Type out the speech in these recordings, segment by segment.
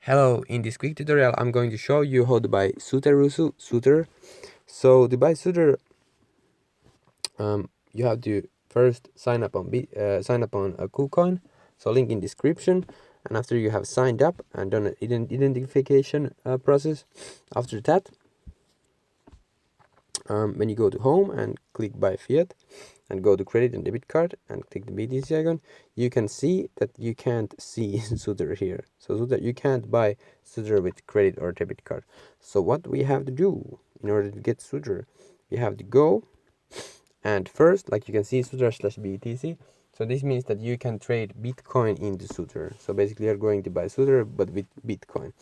Hello, in this quick tutorial I'm going to show you how to buy Suterusu, SUTER. So to buy SUTER, you have to first sign up on a KuCoin, so link in description. And after you have signed up and done an identification process, after that, when you go to home and click buy fiat and go to credit and debit card and click the BTC icon, you can see that you can't see SUTER here. So SUTER, you can't buy SUTER with credit or debit card. So what we have to do in order to get SUTER, we have to go and first, like you can see, SUTER/BTC. So this means that you can trade Bitcoin into SUTER. So basically you're going to buy SUTER but with Bitcoin.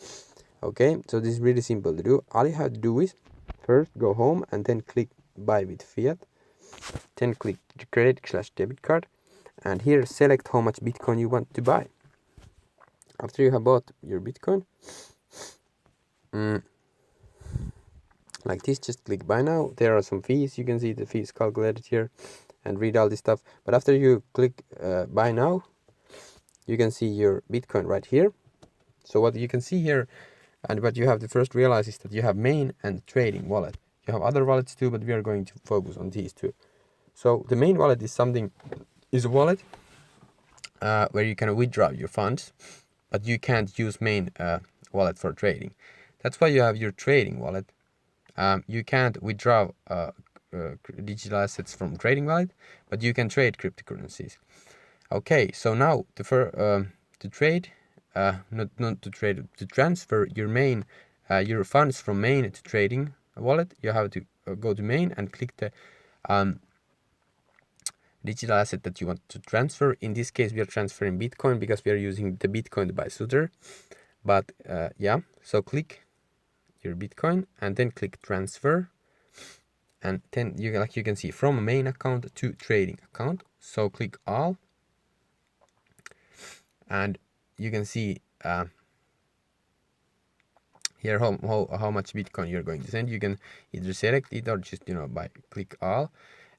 Okay, so this is really simple to do. All you have to do is first go home and then click buy with fiat, then click credit/debit card, and here select how much Bitcoin you want to buy. After you have bought your Bitcoin, like this, just click buy now. There are some fees, you can see the fees calculated here and read all this stuff. But after you click buy now, you can see your Bitcoin right here. So what you can see here and what you have to first realize is that you have main and trading wallet. You have other wallets too, but we are going to focus on these two. So the main wallet is a wallet where you can withdraw your funds, but you can't use main wallet for trading. That's why you have your trading wallet. You can't withdraw digital assets from trading wallet, but you can trade cryptocurrencies. Okay, so now to trade, not to trade, to transfer your funds from main to trading wallet, you have to go to main and click the digital asset that you want to transfer. In this case, we are transferring Bitcoin because we are using the Bitcoin to buy SUTER. But yeah, so click your Bitcoin and then click transfer, and then you can see from main account to trading account. So click all, and you can see here how much Bitcoin you're going to send. You can either select it or just by click all,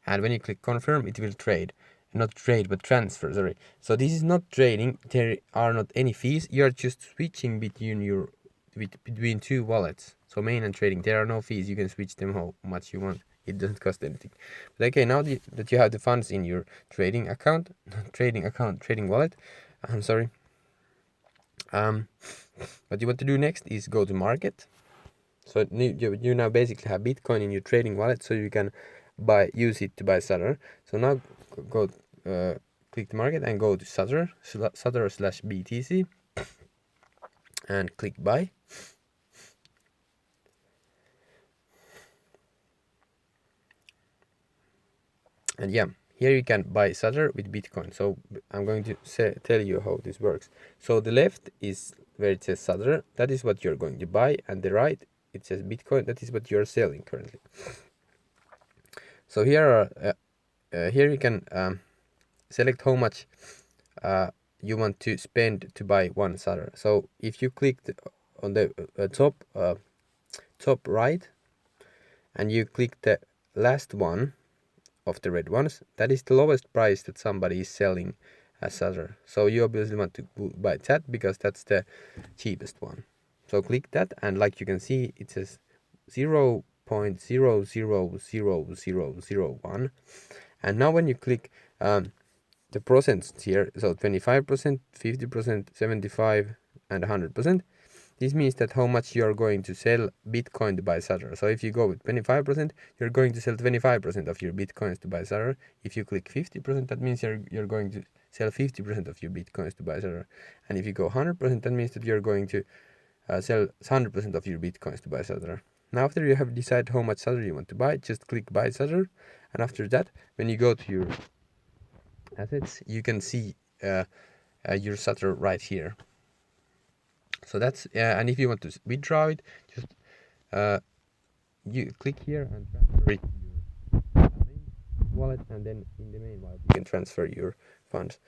and when you click confirm, it will trade. Not trade, but transfer, sorry. So this is not trading, there are not any fees, you're just switching between two wallets. So main and trading, there are no fees, you can switch them how much you want, it doesn't cost anything. But okay, now that you have the funds in your trading wallet, I'm sorry, what you want to do next is go to market. So you now basically have Bitcoin in your trading wallet, so you can use it to buy SUTER. So now go click the market and go to SUTER/BTC and click buy. And yeah, here you can buy SUTER with Bitcoin. So I'm going to tell you how this works. So the left is where it says SUTER, that is what you're going to buy, and the right it says Bitcoin, that is what you're selling currently. So here you can select how much you want to spend to buy one SUTER. So if you click on the top right and you click the last one of the red ones, that is the lowest price that somebody is selling a SUTER. So you obviously want to buy that because that's the cheapest one. So click that, and like you can see, it says 0.000001. And now when you click the percents here, so 25%, 50%, 75%, and 100%. This means that how much you are going to sell Bitcoin to buy SUTER. So if you go with 25%, you're going to sell 25% of your Bitcoins to buy SUTER. If you click 50%, that means you're going to sell 50% of your Bitcoins to buy SUTER. And if you go 100%, that means that you're going to sell 100% of your Bitcoins to buy SUTER. Now after you have decided how much SUTER you want to buy, just click buy SUTER. And after that, when you go to your assets, you can see your SUTER right here. So that's and if you want to withdraw it, just you click here and transfer it to your main wallet, and then in the main wallet you can transfer your funds,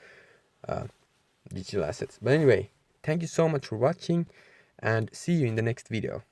digital assets. But anyway, thank you so much for watching, and see you in the next video.